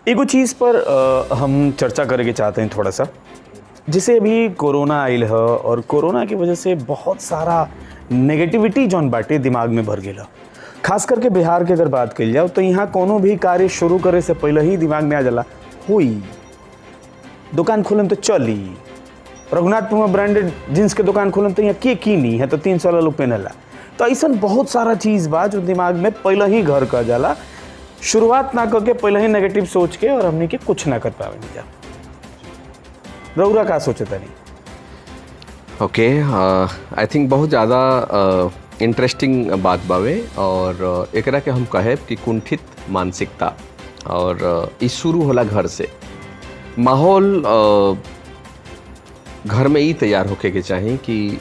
एगो चीज़ पर हम चर्चा करेंगे चाहते हैं थोड़ा सा। जैसे अभी कोरोना आइल है और कोरोना की वजह से बहुत सारा नेगेटिविटी जौन बाटे दिमाग में भर गेला। खास करके बिहार के अगर बात कल जाओ तो यहाँ कोनो भी कार्य शुरू करे से पहले ही दिमाग में आ जाला हुई दुकान खोलम तो चली, रघुनाथपुर में ब्रांडेड जींस के दुकान खोलम तो यहाँ के कीनी है तो 300 लोग पहनला। तो ऐसा बहुत सारा चीज़ बा जो दिमाग में पहले ही घर कर जाला, शुरुआत ना करके पहले ही नेगेटिव सोच के और हमने के कुछ ना कर पावे नहीं जा। रउरा का सोचे तनी? ओके, आई थिंक बहुत ज़्यादा इंटरेस्टिंग बात बावे और एकरा के हम कहे कि कुंठित मानसिकता और ई शुरू होला घर से। माहौल घर में ही तैयार होके के चाही कि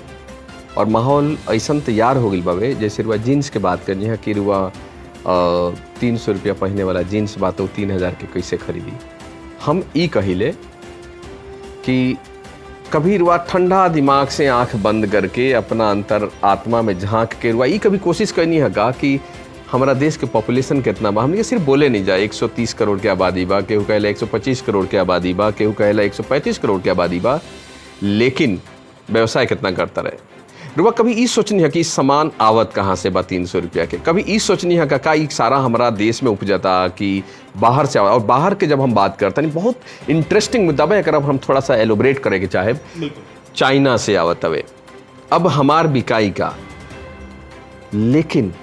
और माहौल ऐसा तैयार हो गई बावे। जैसे रुआ जीन्स के बात करिए कि रुआ 300 रुपया पहने वाला जीन्स बात हो 3000 के कैसे खरीदी। हम ई कहिले कि कभी रुआ ठंडा दिमाग से आंख बंद करके अपना अंतर आत्मा में झांक के रुआ ई कभी कोशिश करनी है कि हमारा देश के पॉपुलेशन कितना बा। हमने सिर्फ बोले नहीं जाए 130 करोड़ के आबादी बा, केहू कहला 125 करोड़ के आबादी बा, केहू कहला 135 करोड़ के आबादी बा, लेकिन व्यवसाय कितना करता रहे। रुआ कभी ई सोचनी है कि सामान आवत कहाँ से बा 300 रुपया के। कभी ई सोचनी है का ई सारा हमारा देश में उपजता कि बाहर से आवा। और बाहर के जब हम बात करते हैं बहुत इंटरेस्टिंग मुद्दा है, अगर हम थोड़ा सा एलोबरेट करें के चाहे। चाइना से आवत हवे अब हमार बिकाई का, लेकिन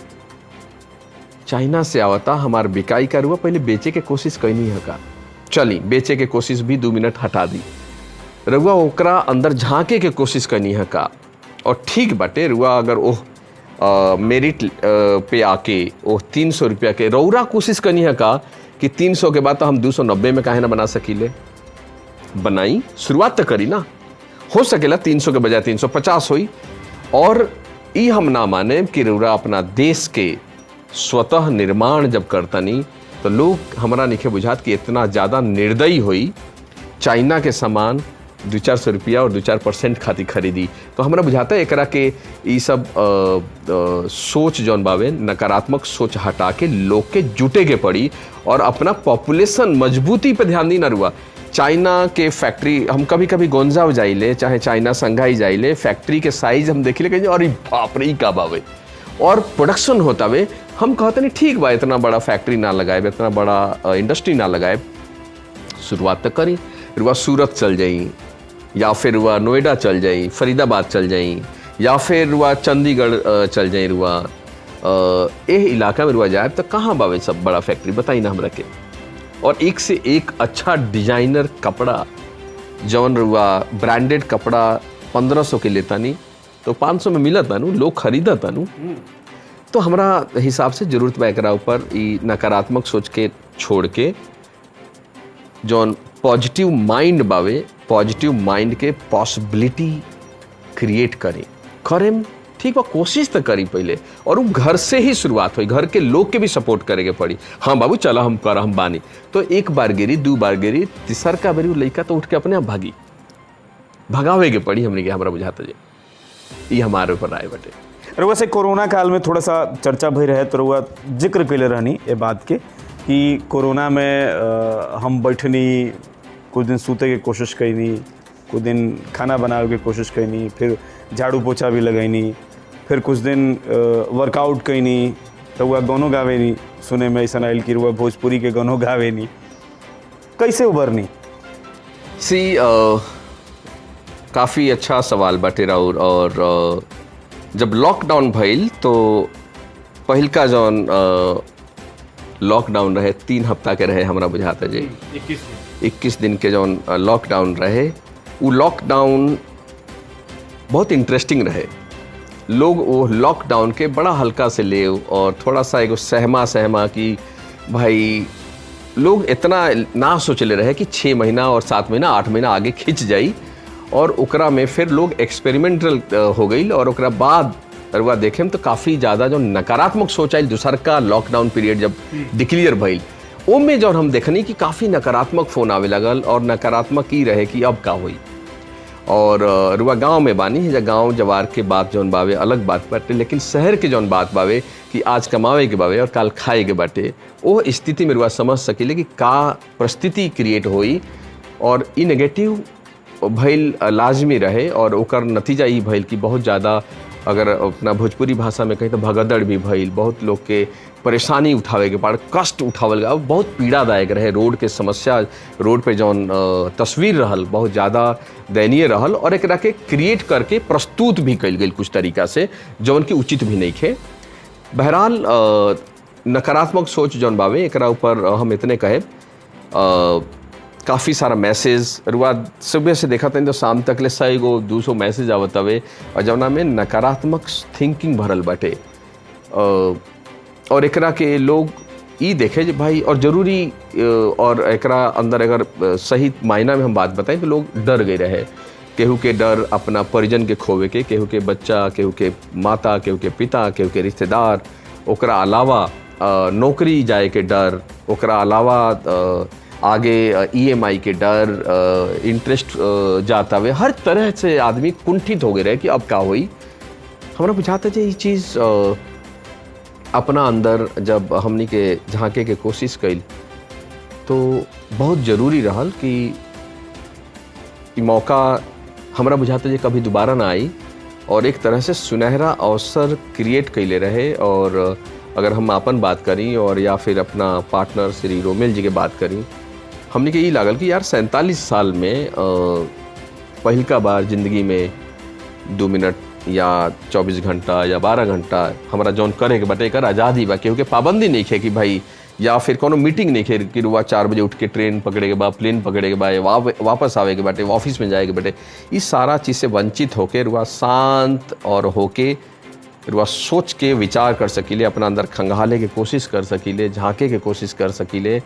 चाइना से आवता हमार बिकाई का रुआ पहले बेचे के कोशिश करनी है का। चली बेचे के कोशिश भी 2 मिनट हटा दी, रुआ ओकरा अंदर झांके के कोशिश करनी है का। और ठीक बाटे रुआ अगर ओह मेरिट पे आके ओह 300 रुपया के रौरा कोशिश करनी है का कि 300 के बाद तो हम 290 में काहे ना बना सकीले। बनाई, शुरुआत तो करी ना, हो सकेला 300 के बजाय 350 हुई। और ई हम ना माने कि रुआ अपना देश के स्वतः निर्माण जब करतनी तो लोग हमारा निखे बुझात कि इतना ज़्यादा निर्दयी हुई चाइना के सामान 200-400 रुपया और 2-4% खातिर खरीदी। तो हमारा बुझाता है एकरा के ई सब सोच जौन बावे नकारात्मक सोच हटा के लोग के जुटे के पड़ी और अपना पॉपुलेशन मजबूती पे ध्यान दी ना रुआ। चाइना के फैक्ट्री हम कभी कभी गोंजाव जाइले, चाहे चाइना संघाई जाइले, फैक्ट्री के साइज हम देखिले कहीं अरे बाप रे का बावे और प्रोडक्शन होता वे। हम कहते नहीं ठीक बा इतना बड़ा फैक्ट्री ना लगाए, इतना बड़ा इंडस्ट्री ना लगाए। शुरुआत तक करी, रुआ सूरत चल जाई या फिर रुआ नोएडा चल जाई, फरीदाबाद चल जाई या फिर रुआ चंडीगढ़ चल जाई। रुआ एह इलाका में रुआ जाए तो कहाँ बावे सब बड़ा फैक्ट्री बताई ना हमरा के। और एक से एक अच्छा डिजाइनर कपड़ा जौन रुआ ब्रांडेड कपड़ा 1500 के लेता नहीं तो 500 में मिलत तानू, लोग खरीदा तानू। तो हमारा हिसाब से जरूरत बा एकरा ऊपर ई नकारात्मक सोच के छोड़ के जौन पॉजिटिव माइंड बावे, पॉजिटिव माइंड के पॉसिबिलिटी क्रिएट करें ठीक बा। कोशिश तो करी पहले और वो घर से ही शुरुआत हुई, घर के लोग के भी सपोर्ट करे के पड़ी। हाँ बाबू चला हम कर हम बानी तो एक बार गिरी, 2 बार गिरी, तीसर का बारी लड़का तो उठ के अपने आप भागी, भगावे के पड़ी। हमने हमारा बुझाता जे ये हमारे ऊपर आए बटे। रुआ से कोरोना काल में थोड़ा सा चर्चा भई रहे तो रुआ जिक्र कैले रहनी ये बात के कि कोरोना में हम बैठनी, कुछ दिन सूते के कोशिश कैनी, कुछ दिन खाना बनावे के कोशिश कैनी, फिर झाड़ू पोछा भी लगैनी, फिर कुछ दिन वर्कआउट कैनी, तो वह गानों गावे नहीं। सुने में ऐसा आयल कि वह भोजपुरी के गानों गावे नहीं। कैसे उभरनी? काफ़ी अच्छा सवाल बाटे राउर। और जब लॉकडाउन भइल तो पहिलका जौन लॉकडाउन रहे 3 हफ्ता के रहे हमारा बुझाता जे 21 दिन के जौन लॉकडाउन रहे, वो लॉकडाउन बहुत इंटरेस्टिंग रहे। लोग वो लॉकडाउन के बड़ा हल्का से ले और थोड़ा सा एगो सहमा कि भाई लोग इतना ना सोचले रहे कि 6 महीना और 7 महीना 8 महीना आगे खिंच जाई और ओकरा में फिर लोग एक्सपेरिमेंटल हो गई। और ओकरा बाद रुआ देखें तो काफ़ी ज़्यादा जो नकारात्मक सोच आयल दूसर का लॉकडाउन पीरियड जब डिक्लेयर भइल ओमे जो हम देखनी कि काफ़ी नकारात्मक फ़ोन आवे लगल और नकारात्मक ही रहे कि अब का हुई। और रुआ गांव में बानी या गांव जवार के बात जौन बावे अलग बात बाटे, लेकिन शहर के जौन बात बावे कि आज कमावे के बावे और काल खाए के बाटे, वो स्थिति में रुआ समझ सकीले कि का परिस्थिति क्रिएट होई और ई नेगेटिव भइल लाजमी रहे और ओकर नतीजा ई भइल कि बहुत ज़्यादा, अगर अपना भोजपुरी भाषा में कहीं तो भगदड़ भी भइल, बहुत लोग के परेशानी उठावे के पड़, कष्ट उठावल गया, बहुत पीड़ादायक रहे। रोड के समस्या, रोड पे जौन तस्वीर रहल बहुत ज़्यादा दयनीय रहल और एकरा के क्रिएट करके प्रस्तुत भी कल गई कुछ तरीका से जौन की उचित भी नहीं खे। बहरहाल नकारात्मक सोच जौन बावे एकरा ऊपर हम इतने कहे काफ़ी सारा मैसेज रुआ सुबह से देखा था तो शाम तक ले 100 गो 200 मैसेज आवत हवे और जौना में नकारात्मक थिंकिंग भरल बाटे और एकरा के लोग ई देखे जे भाई और ज़रूरी और एकरा अंदर अगर सही मायना में हम बात बताएं तो लोग डर गए रहे। केहू के डर अपना परिजन के खोवे के, केहू के बच्चा, केहू के माता, केहू के पिता, केहू के रिश्तेदार, ओकरा अलावा नौकरी जाए के डर, ओकरा अलावा आगे EMI के डर, इंटरेस्ट जाता हुए, हर तरह से आदमी कुंठित हो गए रहे कि अब का होई। हमरा बुझाता है ये चीज़ अपना अंदर जब हमनी के झांके के कोशिश कई तो बहुत ज़रूरी रहल कि मौका हमरा बुझाता है कभी दोबारा ना आई और एक तरह से सुनहरा अवसर क्रिएट कैले रहे। और अगर हम अपन बात करी और या फिर अपना पार्टनर श्री रोमेल जी के बात करी, हमने के ये लागल कि यार 47 साल में पहिलका बार जिंदगी में 2 मिनट या 24 घंटा या 12 घंटा हमारा जौन करे के बाटे एकर आज़ादी बा, केहू के पाबंदी नहीं खे कि भाई या फिर कोनो मीटिंग नहीं खे कि रुआ 4 बजे उठ के ट्रेन पकड़े के बाद, प्लेन पकड़े के बाद वापस आवे के बाटे, ऑफिस में जाए के बाटे। इस सारा चीज़ से वंचित होके रुआ शांत और होके रुआ सोच के विचार कर सकीले, अपना अंदर खंगाले के कोशिश कर सकीले, झांके के कोशिश कर सकीले।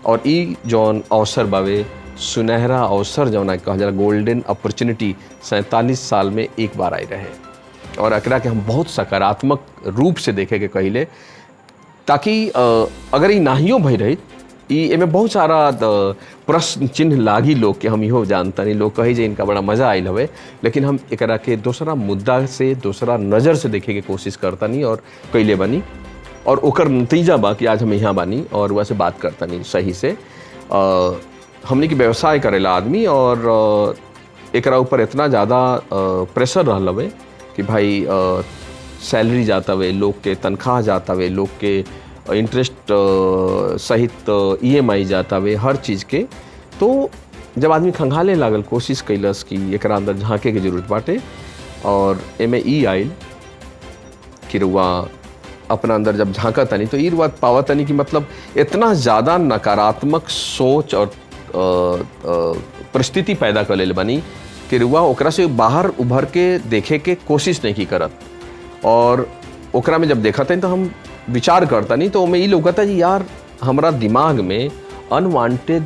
और ई जौन अवसर बावे सुनहरा अवसर जौन कहल जाला गोल्डन अपॉर्चुनिटी 47 साल में एक बार आई रहे और एकरा के हम बहुत सकारात्मक रूप से देखे के कहिले, ताकि अगर ई नाहियो भई रही एमे बहुत सारा प्रश्न चिन्ह लागी लोग के हम इहो जानता नहीं, लोग कही जे इनका बड़ा मज़ा आयल हवे, लेकिन हम एकरा के दूसरा मुद्दा से दूसरा नज़र से देखे के कोशिश करता नहीं और कैले बनी और ओकर नतीजा बा कि आज हम यहाँ बानी और वैसे बात करता नहीं सही से। हमने की व्यवसाय करेला आदमी और एकरा ऊपर इतना ज़्यादा प्रेशर रहल हवे कि भाई सैलरी जाता हुए, लोग के तनख्वाह जाता हुए, लोग के इंटरेस्ट सहित EMI जाता हुए, हर चीज़ के। तो जब आदमी खंगाले लागल कोशिश कैलस कि एकरा अंदर झांके के जरूरत बाटे और एमे ई आइल कि रुआ अपना अंदर जब झांका तनी तो ई रुआ पावा तनी कि मतलब इतना ज़्यादा नकारात्मक सोच और परिस्थिति पैदा कर ले बनी कि रुआ ओकरा से बाहर उभर के देखे के कोशिश नहीं की करत और ओकरा में जब देखा था तो हम विचार करता नहीं तो मैं ये लौकता जी यार हमारा दिमाग में अनवांटेड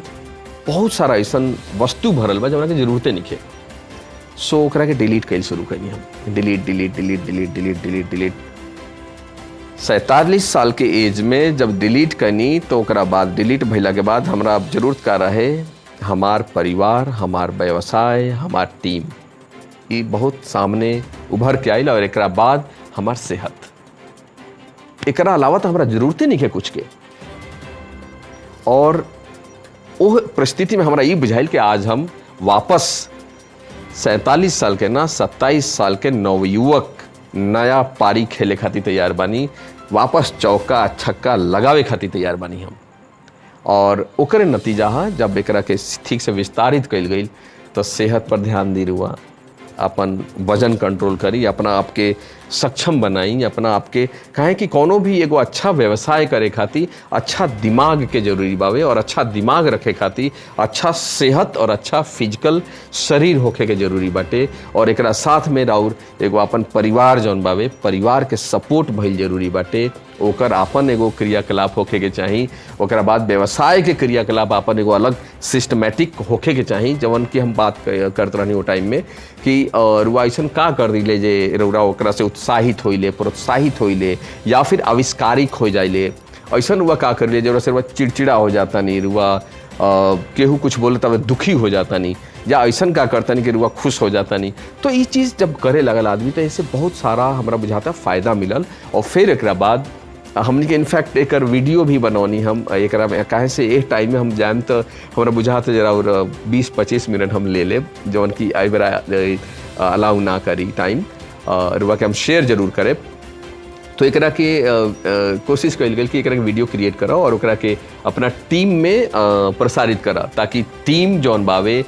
बहुत सारा ऐसा वस्तु भरल बा जौना के जरूरते नहीं है। सो ओकरा के डिलीट कैल शुरू करी हम, delete delete delete delete delete delete delete 47 साल के एज में जब डिलीट करनी तो ओकरा बाद डिलीट भइला के बाद हमरा जरूरत का रहे हमार परिवार, हमार व्यवसाय, हमार टीम, ये बहुत सामने उभर के आइल और एकरा बाद हमार सेहत। एकरा अलावा तो हमारा जरूरतें नहीं है कुछ के। और वो परिस्थिति में हमारा ये बुझाइल कि आज हम वापस 47 साल के ना 27 साल के नवयुवक नया पारी खेले खातिर तैयार बानी, वापस चौका छक्का लगावे खातिर तैयार बानी हम। और ओकरे नतीजा है जब एकरा के ठीक से विस्तारित कइल गई तो सेहत पर ध्यान दी रुआ, अपन वजन कंट्रोल करी, अपना आपके सक्षम बनाई, अपना आपके कहें कि कोनो भी एगो अच्छा व्यवसाय करे खातिर अच्छा दिमाग के जरूरी बावे और अच्छा दिमाग रखे खातिर अच्छा सेहत और अच्छा फिजिकल शरीर होखे के जरूरी बाटे। और एकरा साथ में राउर एगो अपन परिवार जौन बावे, परिवार के सपोर्ट भइल जरूरी बाटे, ओकर अपन एगो क्रियाकलाप होखे के चाही। ओकरा बाद व्यवसाय के क्रियाकलाप अपन एगो अलग सिस्टमेटिक होखे के चाही, जवन की हम बात करते रहनी वो टाइम में कि रुआ ऐसा का कर दिले जे रउरा ओकरा से उत्साहित होइले, प्रोत्साहित होइले या फिर आविष्कारिक हो जाइले ऐसा रुआ का कर लिया जरा से रुआ चिड़चिड़ा हो जाता नहीं, रुआ केहू कुछ बोलता हुआ दुखी हो जाता नहीं, या ऐसा का करता नहीं कि रुआ खुश हो जाता नहीं। तो ये चीज़ जब करे लगल आदमी तो इससे बहुत सारा हमारा बुझाता फ़ायदा मिलल। और फिर एक बाद हमने के इनफैक्ट एक वीडियो भी बनौनी हम एक कहे से एक टाइम में हम जान तो हमारा बुझाता जरा और 20-25 मिनट हम ले ले जौन की आई बार अलाउ ना करी टाइम रुआ के हम शेयर जरूर करे। तो एकरा के कोशिश कल गई कि एकरा के वीडियो क्रिएट करा और ओकरा के अपना टीम में प्रसारित करा, ताकि टीम जौन बावे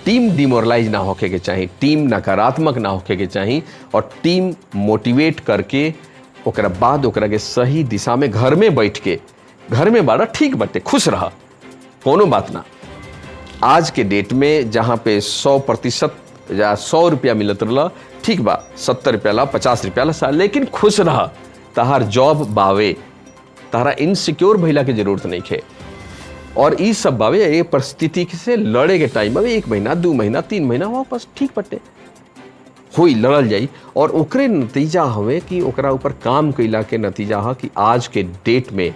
टीम डिमोरलाइज ना होके के चाहिए, टीम नकारात्मक ना होके के चाहिए, और टीम मोटिवेट करके ओकरा बाद ओकरा के सही दिशा में घर में बैठ के घर में बाड़ा ठीक बटे खुश रहा, कोनो बात ना। आज के डेट में जहाँ पे 100% या 100 रुपया मिलत रहा, ठीक बा 70 रुपया ला 50 रुपया ला, लेकिन खुश रहा। तहार जॉब बावे, तारा इनसिक्योर भइला के जरूरत नहीं है। और ई सब बावे ये परिस्थिति से लड़े के टाइम बावे 1 महीना 2 महीना 3 महीना वापस ठीक बटे हुई लड़ल जाई। और ओकरे नतीजा हवे कि ओकरा ऊपर काम कैला के नतीजा है कि आज के डेट में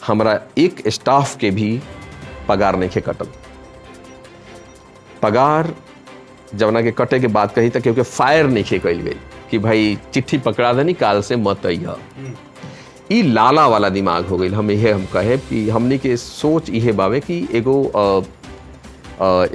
हमरा एक स्टाफ के भी पगार नहीं कटल। पगार जवना के कटे के बात कही तो क्योंकि फायर नहीं कैल गई कि भाई चिट्ठी पकड़ा देनी काल से मत अइहा। ई लाला वाला दिमाग हो गई। हम कहे कि हमने के सोच इहे बावे कि एगो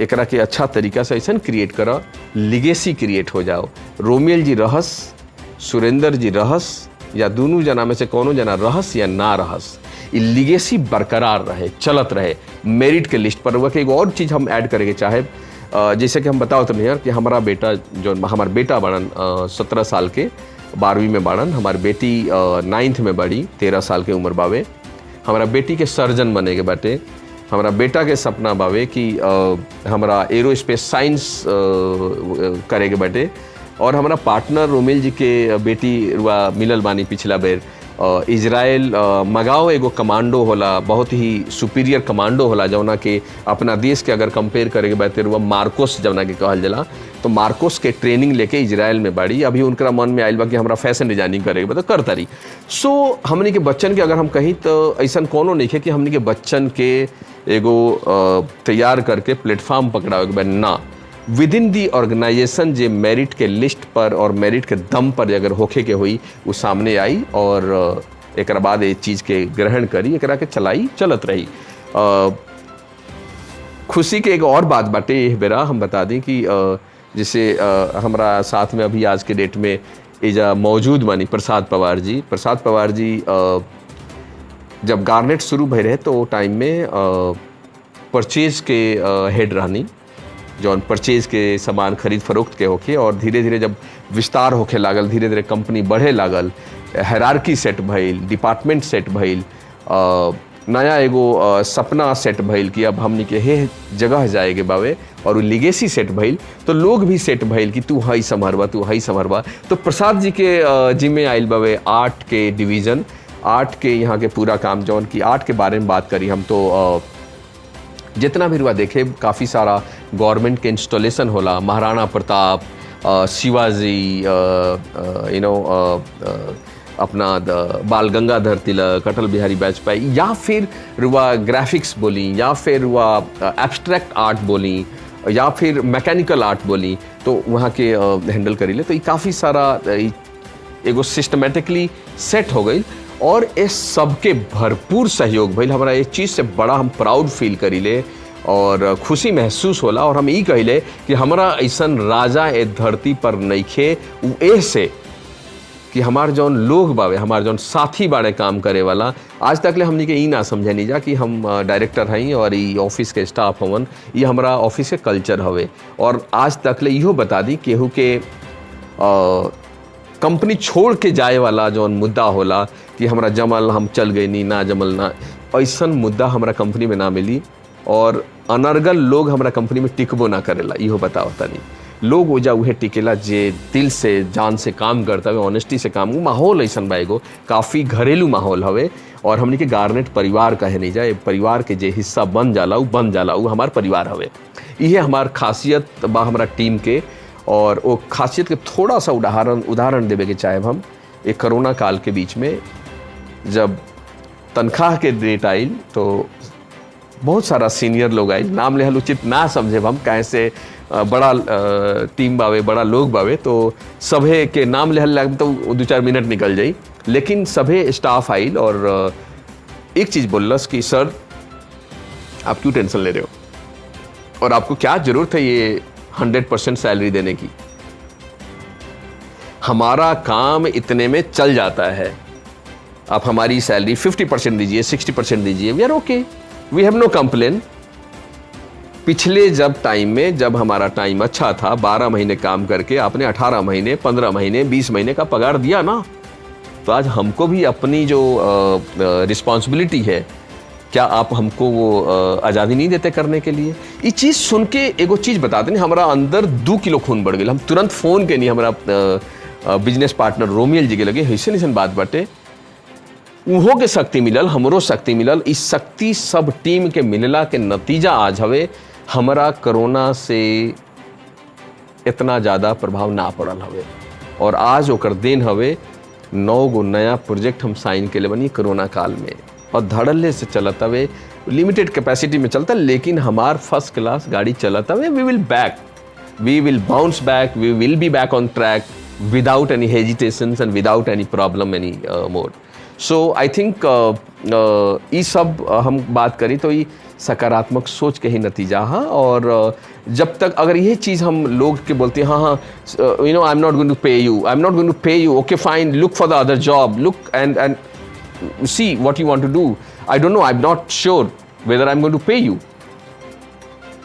एकरा के अच्छा तरीका से ऐसा क्रिएट करा, लिगेसी क्रिएट हो जाओ। रोमियल जी रहस, सुरेंद्र जी रहस, या दोनों जना में से कोनो जना रहस या ना रहस, ये लिगेसी बरकरार रहे, चलत रहे। मेरिट के लिस्ट पर हुआ कि एगो और चीज़ हम ऐड करेंगे चाहे जैसे कि हम बताओ तो नहीं यार कि हमारा बेटा जो हमार बेटा बाड़न 17 साल के 12वीं में बाड़न, हमारी बेटी 9th में बड़ी 13 साल के उम्र बावे। हमारा बेटी के सर्जन बने के बाटे। हमारा बेटा के सपना बावे कि हमारा एरोस्पेस साइंस करे के बाटे। और हमारा पार्टनर रोमिल जी के बेटी रुआ मिलल बानी पिछला बेर इजराइल मगाओ एगो कमांडो होला, बहुत ही सुपीरियर कमांडो होला जौना के अपना देश के अगर कंपेयर करे के बात रुआ मार्कोस जौना के कहल जाला, तो मार्कोस के ट्रेनिंग लेके इजराइल में बाड़ी। अभी उनका मन में आयल बा कि हमरा फैशन डिजाइनिंग करे के बता कर तारी। सो हमने के बच्चन के अगर हम कहीं तो ऐसा कोनो नहीं है कि हमने के बच्चन के एगो तैयार करके प्लेटफॉर्म पकड़ावे के बाद ना, विद इन दी ऑर्गेनाइजेशन जे मेरिट के लिस्ट पर और मेरिट के दम पर अगर होखे के हुई वो सामने आई और एक बाद ये चीज़ के ग्रहण करी, एकरा के चलाई चलत रही। खुशी के एक और बात बाटे ये बेरा हम बता दें कि जैसे हमारा साथ में अभी आज के डेट में एजा मौजूद बानी प्रसाद पवार जी। प्रसाद पवार जी जब गार्नेट शुरू भय रहे तो टाइम में परचेज के हेड रहनी, जौन परचेज के सामान खरीद फरोख्त के होके, और धीरे धीरे जब विस्तार होके लागल, धीरे धीरे कंपनी बढ़े लागल, हायरार्की सेट भइल, डिपार्टमेंट सेट भइल, नया एगो सपना सेट भइल कि अब हमनी के हे जगह जाएगे बावे, और वो लिगेसी सेट भइल तो लोग भी सेट भइल कि तू हई संभरवा तू हई संभरवा। तो प्रसाद जी के जिम्मे आइल बावे आर्ट के डिवीज़न, आर्ट के यहाँ के पूरा काम जौन की आर्ट के बारे में बात करी हम तो जितना भी रुआ देखे काफ़ी सारा गवर्नमेंट के इंस्टॉलेशन होला, महाराणा प्रताप, शिवाजी, अपना बाल गंगाधर तिलक, अटल बिहारी वाजपेयी, या फिर रुआ ग्राफिक्स बोली, या फिर रुआ एब्स्ट्रैक्ट आर्ट बोली, या फिर मैकेनिकल आर्ट बोली, तो वहाँ के हैंडल करी ले। तो ये काफ़ी सारा एगो सिस्टमेटिकली सेट हो गई और इस सबके भरपूर सहयोग भइल। हमारा एक चीज़ से बड़ा हम प्राउड फील करी ले और खुशी महसूस होला। और हम ये कहिले कि हमारा ऐसन राजा ए धरती पर नइखे, उ ऐसे कि हमार जौन लोग बावे, हमार जौन साथी बाड़े काम करे वाला, आज तक ले हमनी के ई ना समझे नहीं जा कि हम डायरेक्टर हई और ई ऑफिस के स्टाफ हवन, ये हमारा ऑफिस के कल्चर हवे। और आज तक ले इहो बता दी केहू के कंपनी छोड़ के जाए वाला जौन मुद्दा होला कि हमरा जमल हम चल गए नी ना जमल ना, ऐसन मुद्दा हमरा कंपनी में ना मिली। और अनर्गल लोग हमरा कंपनी में टिकबो ना करेला, इहो बताओ तनी। लोग ओजा उहे टिकेला जे दिल से जान से काम करता हवे, ऑनेस्टी से काम। माहौल ऐसन बा एगो काफ़ी घरेलू माहौल हवे। और हमनी के गार्नेट परिवार कहे नहीं जाए, परिवार के जे हिस्सा बन जाला उ बन जाला, उ हमार परिवार हवे। इहे हमार खासियत बा हमरा टीम के। और वो खासियत के थोड़ा सा उदाहरण देवे के चाहे हम, एक कोरोना काल के बीच में जब तनख्वाह के डेट आइल तो बहुत सारा सीनियर लोग आइल, नाम लेहल उचित ना समझे हम, काहे से बड़ा टीम बावे, बड़ा लोग बावे, तो सभे के नाम लेहल लग तो 2-4 मिनट निकल जाई, लेकिन सभे स्टाफ आइल और एक चीज़ बोलस कि सर आप क्यों टेंशन ले रहे हो और आपको क्या ज़रूरत है ये 100% सैलरी देने की, हमारा काम इतने में चल जाता है, आप हमारी सैलरी 50% दीजिए, 60% दीजिए, we are okay, we have no complain. पिछले जब टाइम में जब हमारा टाइम अच्छा था, 12 महीने काम करके आपने 18 महीने, 15 महीने, 20 महीने का पगार दिया ना, तो आज हमको भी अपनी जो रिस्पॉन्सिबिलिटी है, क्या आप हमको वो आज़ादी नहीं देते करने के लिए? ये चीज़ सुन के एगो चीज़ बता दें, हमारा अंदर 2 किलो खून बढ़ गया। हम तुरंत फ़ोन के नहीं हमारा बिजनेस पार्टनर रोमियल जी के लगे ऐसे नहीं बात बाटे, उहो के शक्ति मिलल, हमरो शक्ति मिलल, इस शक्ति सब टीम के मिलला के नतीजा आज हवे हमारा कोरोना से इतना ज़्यादा प्रभाव ना पड़ल हवे और आज ओकर दिन हवे 9 गो नया प्रोजेक्ट हम साइन के लिए बनी कोरोना काल में और धड़ल्ले से चलत हवे, लिमिटेड कैपेसिटी में चलता, लेकिन हमार फर्स्ट क्लास गाड़ी चलत हवे। We will back, we will bounce back, we will be back on track without any hesitations and without any problem any more. So I think ये सब हम बात करी तो ये सकारात्मक सोच के ही नतीजा है और जब तक अगर ये चीज़ हम लोग के बोलते हैं हाँ you know I am not going to pay you, I am not going to pay you, okay fine, look for the other job, look and see what you want to do, I don't know, I'm not sure whether I'm going to pay you,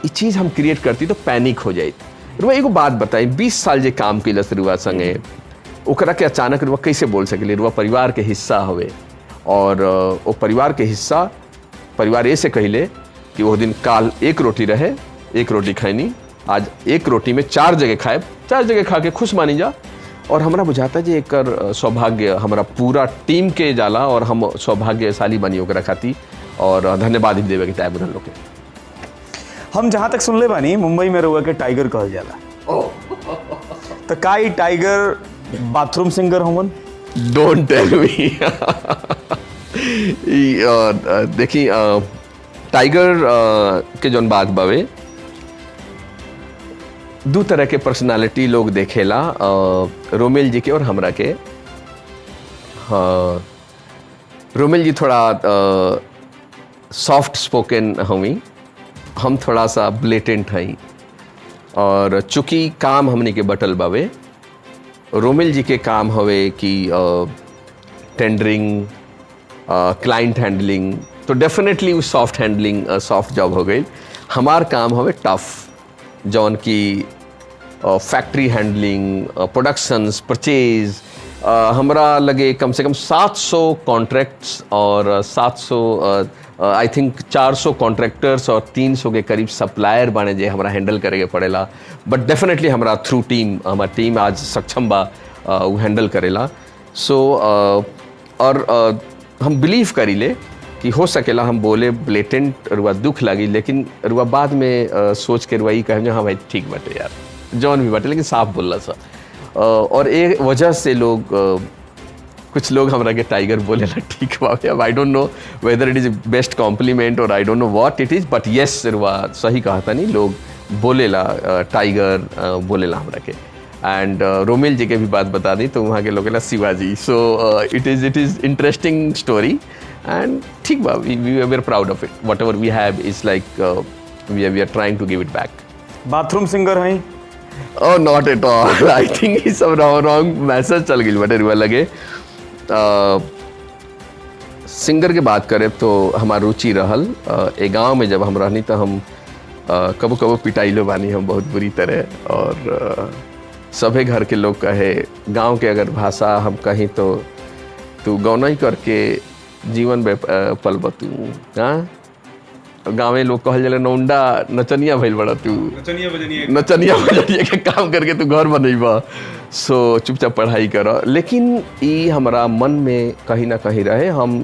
ये चीज़ हम create करती तो panic हो जाए। रुआ एगो बात बताई, 20 साल जे काम कैलस रुआ संगे, ओकरा के अचानक रुआ कैसे बोल सकेली? रुआ परिवार के हिस्सा हवे और वो परिवार के हिस्सा परिवार ऐसे कहिले कि वो दिन काल 1 रोटी रहे, 1 रोटी खैनी, आज 1 रोटी में 4 जगह खाए, 4 जगह खा के खुश मानी जा और हमरा बुझाता जे एकर सौभाग्य हमारा पूरा टीम के जाला और हम सौभाग्यशाली बनी ओकरा खाती और धन्यवाद भी देवे के टाइम लोग के। हम जहाँ तक सुनले बानी मुंबई में रहुआ के टाइगर कहल जाला, तो का ई टाइगर बाथरूम सिंगर होवन? Don't tell me. देखी टाइगर के जौन बात बावे, 2 तरह के पर्सनालिटी लोग देखेला, रोमिल जी के और हमरा के। हाँ, रोमिल जी थोड़ा सॉफ्ट स्पोकन हवी, हम थोड़ा सा ब्लेटेंट हई और चूँकि काम हमने के बटल बावे, रोमिल जी के काम हवे कि टेंडरिंग, क्लाइंट हैंडलिंग, तो डेफिनेटली वो सॉफ्ट हैंडलिंग सॉफ्ट जॉब हो गई। हमार काम हवे टफ, जौन की फैक्ट्री हैंडलिंग, प्रोडक्शंस, परचेज, हमरा लगे कम से कम 700 कॉन्ट्रैक्ट्स और 700 आई थिंक 400 कॉन्ट्रैक्टर्स और 300 के करीब सप्लायर बने जे हमरा हैंडल करे के पड़ेला। बट डेफिनेटली हमरा थ्रू टीम, हमार टीम आज सक्षम बा वो हैंडल करेला। सो और हम बिलीव करीले कि हो सकेला हम बोले ब्लेटेंट रुआ दुख लगी, लेकिन रुआ बाद में सोच के रुआ ही कहें हाँ भाई ठीक बाटे यार, जौन भी बाटे, लेकिन साफ बोलला सा। और एक वजह से लोग कुछ लोग हमरा के टाइगर बोले ला, ठीक बाबे, अब I don't know whether it is best compliment और I don't know what it is, but yes रुआ सही कहा था, नहीं लोग बोले ला टाइगर बोले ला हमरा के। एंड रोमिल जी के भी बात बता दी तो वहाँ के लोग ला Shivaji. So it is interesting story and ठीक बा, we are proud of it, whatever we have is like we are trying to give it back. Bathroom singer हैं? Oh not at all, I think he सब wrong message चल गई बटे रुआ लगे। Singer के बात करें तो हमार रुचि रहल एक गांव में जब हम रहनी तो हम कबो कबो पिटाइलो बानी हम बहुत बुरी तरह, और सभे घर के लोग कहे, गांव के अगर भाषा हम कहीं तो तू गौना ही करके जीवन में पल बतू, हाँ गाँव लोग कहल जले नौंडा नचनिया भइल बड़ा तू, नचनिया बजनिया के काम करके तू घर बनैबा, सो चुपचाप पढ़ाई कर। लेकिन ये हमारा मन में कहीं ना कहीं रहे, हम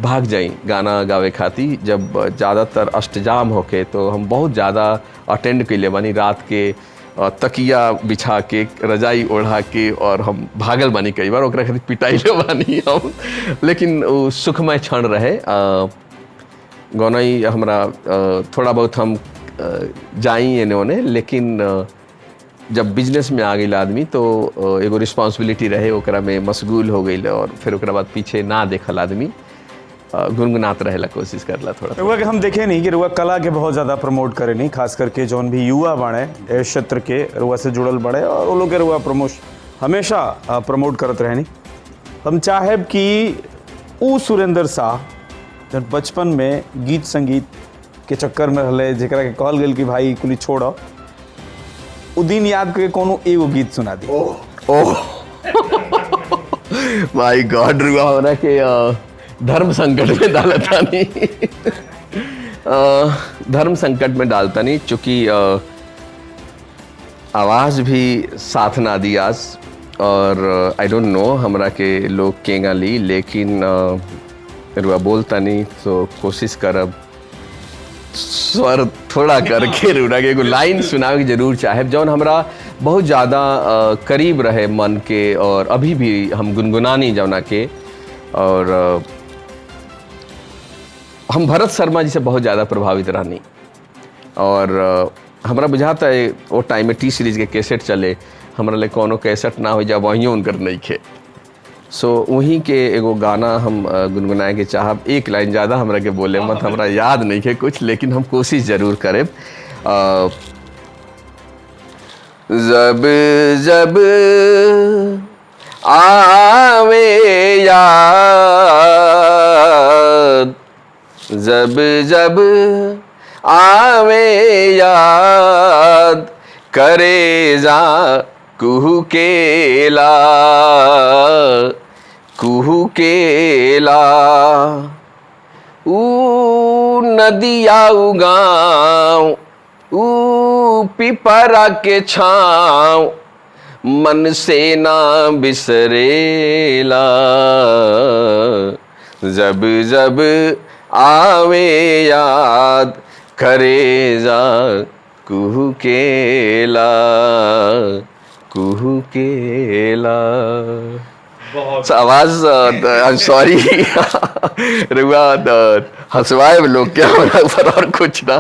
भाग जाई गाना गावे खाती, जब ज़्यादातर अष्टजाम होके तो हम बहुत ज़्यादा अटेंड कैले बानी, रात के तकिया बिछा के रजाई ओढ़ा के और हम भागल बानी कई बार, ओकरा खातिर पिटाइले बानी हम, लेकिन वो सुखमय क्षण रहे। गौनाई हमरा थोड़ा बहुत हम जाई एने ओने, लेकिन जब बिजनेस में आ गई आदमी तो एगो रिस्पॉन्सिबिलिटी रहे, ओकरा में मशगूल हो गई और फिर ओकरा बाद पीछे ना देखल आदमी गुनगुनात रहेला, कोशिश करला थोड़ा। रुआ के हम देखे नहीं कि रुआ कला के बहुत ज़्यादा प्रमोट करे नहीं, खास करके जौन भी युवा बाड़े इस क्षेत्र के रुआ से जुड़ल बड़े और वो लोग के रुआ हमेशा प्रमोट करत रहे नहीं। हम चाहेब कि ऊ सुरेंद्र शाह जब बचपन में गीत संगीत के चक्कर में रहले, जेकरा के कहल गेल कि भाई कुली छोड़, उ दिन याद करके कोनो एगो गीत सुना दी। ओह माय गॉड, रुआ हमरा के धर्म संकट में डालता नहीं धर्म संकट में डालता नहीं, चूँकि आवाज़ भी साथ ना दी आज, और आई डोंट नो हमरा के लोग केंगा ली, लेकिन रुआ बोलता नहीं तो कोशिश करब स्वर थोड़ा करके रुड़ा के एगो लाइन सुनावे के जरूर चाहे, जौन हमरा बहुत ज़्यादा करीब रहे मन के, और अभी भी हम गुनगुनानी जौना के। और हम भरत शर्मा जी से बहुत ज़्यादा प्रभावित रहनी, और हमरा बुझाता है वो टाइम में टी सीरीज के कैसेट चले, हमरा ले कोनो कैसेट ना हो जा वहीं उनकर नहीं खे। सो वहीं के एगो गाना हम गुनगुनाए के चाहब, एक लाइन, ज़्यादा हमरा के बोले मत, हमरा याद नहीं है कुछ, लेकिन हम कोशिश ज़रूर करें। जब जब आवे याद, जब जब आवे याद, करे जा कुहू केला, कुहू केला, ऊ नदिया ऊ गाँव, ऊ पिपरा के छाँव, मन से ना बिसरेला, जब जब आवे याद, करे जा कुहू केला, कुहू केला। आवाज आई एम सॉरी रुआ हंसवाए लोग क्या ऊपर और कुछ ना।